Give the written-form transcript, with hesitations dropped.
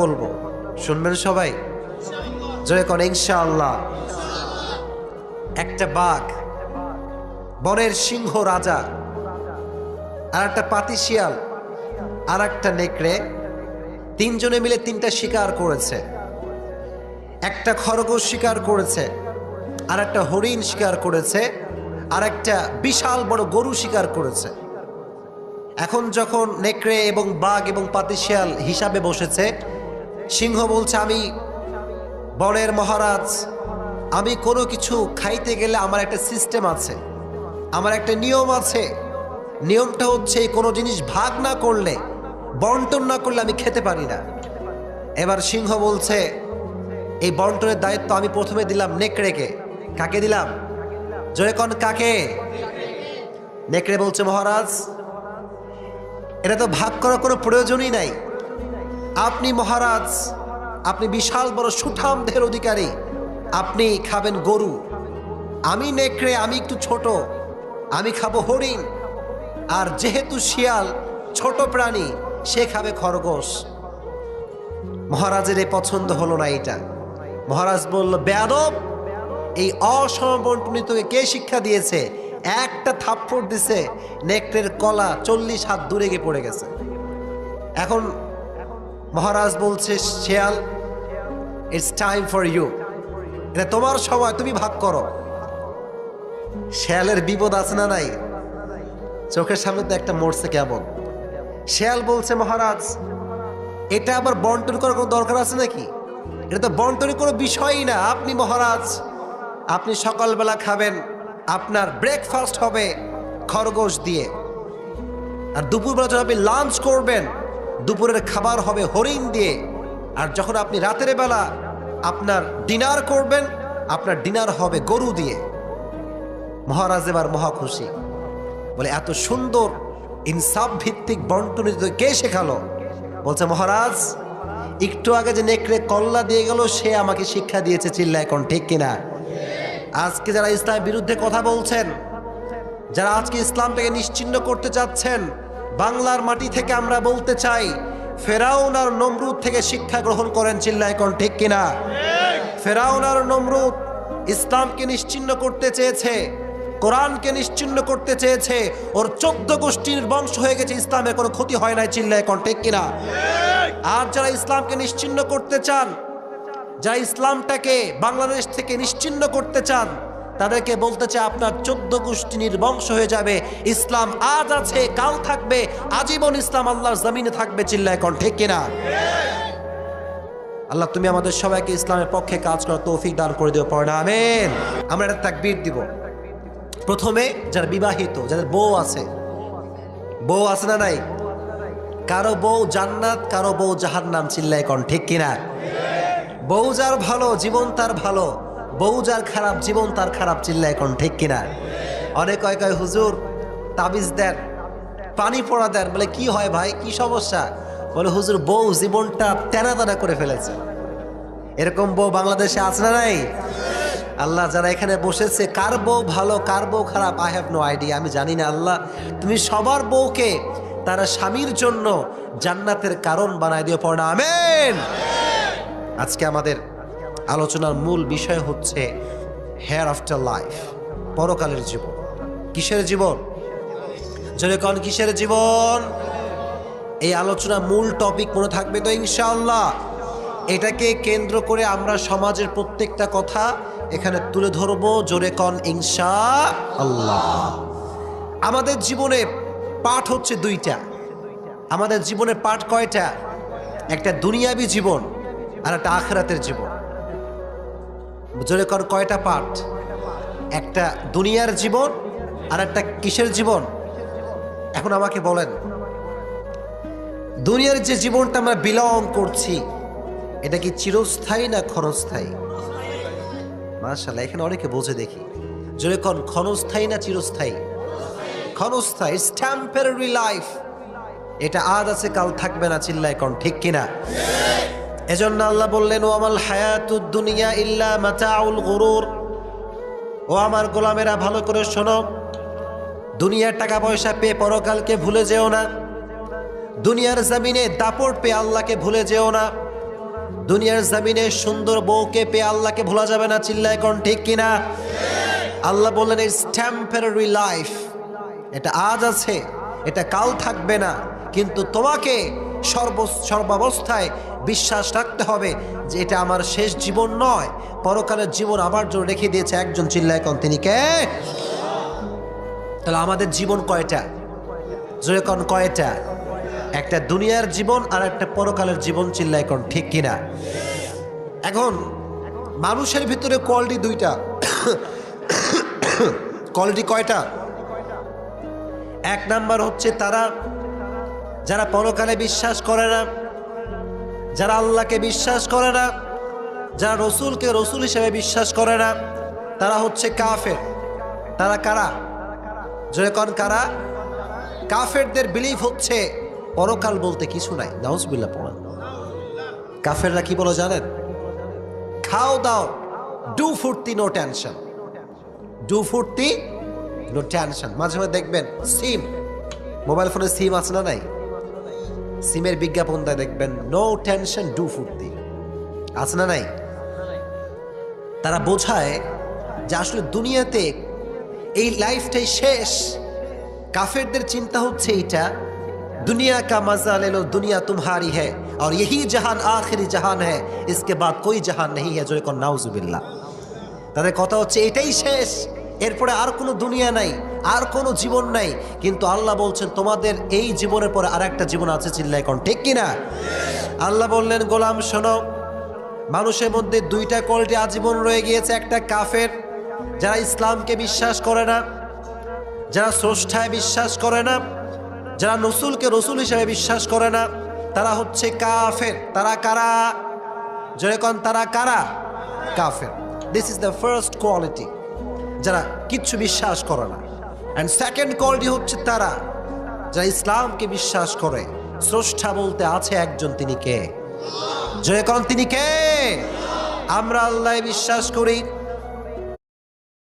বলবো, শুনবেন সবাই? জয় কোন ইনশাআল্লাহ। একটা বাঘ, বনের সিংহ রাজা, আর একটা পাতি শিয়াল, আর একটা নেকড়ে, তিনজনে মিলে তিনটা শিকার করেছে। একটা খরগোশ শিকার করেছে, আর একটা হরিণ শিকার করেছে, আর একটা বিশাল বড় গরু শিকার করেছে। এখন যখন নেকড়ে এবং বাঘ এবং পাতি শিয়াল হিসাবে বসেছে, সিংহ বলছে, আমি বনের মহারাজ, আমি কোনো কিছু খাইতে গেলে আমার একটা সিস্টেম আছে, আমার একটা নিয়ম আছে। নিয়মটা হচ্ছে কোনো জিনিস ভাগ না করলে, বন্টন না করলে আমি খেতে পারি না। এবার সিংহ বলছে, এই বন্টনের দায়িত্ব আমি প্রথমে দিলাম নেকড়েকে। কাকে দিলাম? জয় কোন কাকে? নেকড়ে বলছে, মহারাজ, এটা তো ভাগ করার কোনো প্রয়োজনই নাই। আপনি মহারাজ, আপনি বিশাল বড় সুঠাম দেহের অধিকারী, আপনি খাবেন গরু। আমি নেকড়ে, আমি একটু ছোট, আমি খাবো হরিণ। আর যেহেতু শিয়াল ছোট প্রাণী, সে খাবে খরগোশ। মহারাজের এই পছন্দ হলো না এটা। মহারাজ বলল, বেয়াদব, এই অসমবন্টনিতকে কে শিক্ষা দিয়েছে? একটা থাপ্পড় দিছে, নেকড়ের কলা 40 হাত দূরে গিয়ে পড়ে গেছে। এখন মহারাজ বলছে, শিয়াল, ইটস টাইম ফর ইউ, এটা তোমার সময়, তুমি ভাগ করো। শিয়ালের বিপদ আছে না নাই? চোখের সামনে তো একটা মরছে কেমন। শিয়াল বলছে, মহারাজ, এটা আবার বন্টন করার কোনো দরকার আছে নাকি? এটা তো বন্টনের কোনো বিষয়ই না। আপনি মহারাজ, আপনি সকালবেলা খাবেন, আপনার ব্রেকফাস্ট হবে খরগোশ দিয়ে, আর দুপুরবেলা যখন আপনি লাঞ্চ করবেন, দুপুরের খাবার হবে হরিণ দিয়ে, আর যখন আপনি রাতের বেলা আপনার ডিনার করবেন, আপনার ডিনার হবে গরু দিয়ে। মহারাজ এবার মহা খুশি, বলে, এত সুন্দর ইনসাফ ভিত্তিক বন্টন কে শেখালো? বলছে, মহারাজ, একটু আগে যে নেকড়ে কল্লা দিয়ে গেল, সে আমাকে শিক্ষা দিয়েছে। চিল্লায় কোন ঠিক কিনা? আজকে যারা ইসলামের বিরুদ্ধে কথা বলছেন, যারা আজকে ইসলামটাকে নিশ্চিহ্ন করতে চাচ্ছেন, বাংলার মাটি থেকে আমরা বলতে চাই, ফেরাউন আর নমরুদ থেকে শিক্ষা গ্রহণ করেন। চিল্লায় কোন ঠিক কিনা? ফেরাউন আর নমরুদ ইসলামকে নিশ্চিহ্ন করতে চেয়েছে, কোরআনকে নিশ্চিহ্ন করতে চেয়েছে, ওর 14 গোষ্ঠীর বংশ হয়ে গেছে, ইসলামের কোনো ক্ষতি হয় নাই। চিল্লায় কোন ঠিক কিনা? আর যারা ইসলামকে নিশ্চিহ্ন করতে চান, যারা ইসলামটাকে বাংলাদেশ থেকে নিশ্চিহ্ন করতে চান, তাদেরকে বলতে চায়, আপনার 14 গোষ্ঠী নির্বংশ হয়ে যাবে। ইসলাম আজ আছে, কাল থাকবে, আজীবন ইসলাম আল্লাহর জমিনে থাকবে। চিল্লায় কোন ঠিক কিনা? আল্লাহ, তুমি আমাদের সবাইকে ইসলামের পক্ষে কাজ করার তৌফিক দান করে দিও, পড়ে না আমিন। আমরা একটা তাকবীর দিব। প্রথমে যারা বিবাহিত, যাদের বউ আছে, বউ আছে না নাই? কারো বউ জান্নাত, কারো বউ জাহান্নাম। চিল্লায় কোন ঠিক কিনা? বউ যার ভালো, জীবন তার ভালো, বউ যার খারাপ, জীবন তার খারাপ। চিল্লায় কোন ঠিক কিনা? অনেক কয় হুজুর তাবিজ দেন, পানি পড়া দেন। বলে, কি হয় ভাই, কি সমস্যা? বলে, হুজুর, বউ জীবনটা তেনা তেনা করে ফেলেছে। এরকম বউ বাংলাদেশে আছে না নাই? আল্লাহ, যারা এখানে বসেছে, কার বউ ভালো, কার বউ খারাপ, আই হ্যাভ নো আইডিয়া, আমি জানি না। আল্লাহ, তুমি সবার বউকে তারা স্বামীর জন্য জান্নাতের কারণ বানায় দিও, পড়ে না আমিন। আজকে আমাদের আলোচনার মূল বিষয় হচ্ছে হেয়ার আফটার লাইফ, পরকালের জীবন। কিসের জীবন? জোরে কোন কিসের জীবন? এই আলোচনা মূল টপিক মনে থাকবে তো ইনশাআল্লাহ। এটাকে কেন্দ্র করে আমরা সমাজের প্রত্যেকটা কথা এখানে তুলে ধরবো। জোরে কোন ইনশাআল্লাহ। আমাদের জীবনে পাঠ হচ্ছে দুইটা। আমাদের জীবনে পাঠ কয়টা? একটা দুনিয়াবী জীবন আর একটা আখিরাতের জীবন। জোরে কোন কয়টা পাঠ? একটা দুনিয়ার জীবন আর একটা কিসের জীবন? এখন আমাকে বলেন, দুনিয়ার যে জীবনটা আমরা বিলং করছি, এটা কি চিরস্থায়ী না ক্ষণস্থায়ী? মাশাআল্লাহ, এখানে অনেকে বোঝে দেখি। জোরে কোন ক্ষণস্থায়ী না চিরস্থায়ী? ক্ষণস্থায়ী, ইটস টেম্পোরারি লাইফ। এটা আজ আছে, কাল থাকবে না। চিল্লায় কোন ঠিক কিনা? এজন্য আল্লাহ বললেন, ও আমাল হায়াতুদ দুনিয়া ইল্লা মাতাউল গুরুর। ও আমার গোলামেরা, ভালো করে শোনো, দুনিয়ার টাকা পয়সা পেয়ে পরকালকে ভুলে যেও না। দুনিয়ার জমিনে দাপট পেয়ে আল্লাহকে ভুলে যেও না। দুনিয়ার জমিনে সুন্দর বউকে পেয়ে আল্লাহকে ভোলা যাবে না, চিল্লায় কোন ঠিক কিনা? আল্লাহ বললেন ইটস টেম্পোরারি লাইফ, এটা আজ আছে, এটা কাল থাকবে না, কিন্তু তোমাকে সর্বাবস্থায় বিশ্বাস রাখতে হবে যে এটা আমার শেষ জীবন নয়, পরকালের জীবন আমার জন্য রেখে দিয়েছে একজন, চিল্লায় কোন তিনি কে? তাহলে আমাদের জীবন কয়টা? জোরে কোন কয়টা? একটা দুনিয়ার জীবন আর একটা পরকালের জীবন, চিল্লায় কোন ঠিক কিনা? এখন মানুষের ভিতরে কোয়ালিটি দুইটা। কোয়ালিটি কয়টা? এক নাম্বার হচ্ছে তারা যারা পরকালে বিশ্বাস করে না, যারা আল্লাহকে বিশ্বাস করে না, যারা রসুলকে রসুল হিসেবে বিশ্বাস করে না, তারা হচ্ছে কাফের। তারা কারা? জোরে কোন কারা? কাফেরদের বিলিফ হচ্ছে পরকাল বলতে কিছু নাই। নাউজুবিল্লাহ পড়েন। কাফেররা কি বলো জানেন? খাও দাও, ডু ফুর্তি, নো টেনশন। ডু ফুর্তি, নো টেনশন। মাঝে মাঝে দেখবেন সিম, মোবাইল ফোনে সিম আছে না নাই? সিমের বিজ্ঞাপন দেয় দেখবেন, নো টেনশন ডু ফুর্তি, আছে না নাই? তারা বোঝায় যে আসলে দুনিয়াতে এই লাইফটাই শেষ। কাফেরদের চিন্তা হচ্ছে এইটা, दुनिया का मजा ले लो, दुनिया तुम्हारी है और यही जहान आखिरी जहान है, इसके बाद कोई जहान नहीं है। जो कोन नाउजुबिल्लाह। তাদের কথা হচ্ছে এটাই শেষ, এরপরে আর কোনো দুনিয়া নাই, আর কোনো জীবন নাই। কিন্তু আল্লাহ বলছেন তোমাদের এই জীবনের পরে আর একটা জীবন আছে, চিল্লায় কোন ঠিক কিনা? আল্লাহ বললেন গোলাম শোনো, মানুষের মধ্যে দুইটা কোয়ালিটি আজীবন রয়ে গিয়েছে। একটা কাফের, যারা ইসলামকে বিশ্বাস করে না, যারা স্রষ্টায় বিশ্বাস করে না, যারা রসুলকে রসুল হিসেবে বিশ্বাস করে না, তারা হচ্ছে কাফের। তারা কারা? জোরে কোন তারা কারা? কাফের। This is the first quality, যারা কিচ্ছু বিশ্বাস করে না। অ্যান্ড সেকেন্ড কোয়ালিটি হচ্ছে তারা যারা ইসলামকে বিশ্বাস করে, স্রষ্টা বলতে আছে একজন, তিনি কে? জোরে কোন তিনি কে? আমরা আল্লাহ বিশ্বাস করি,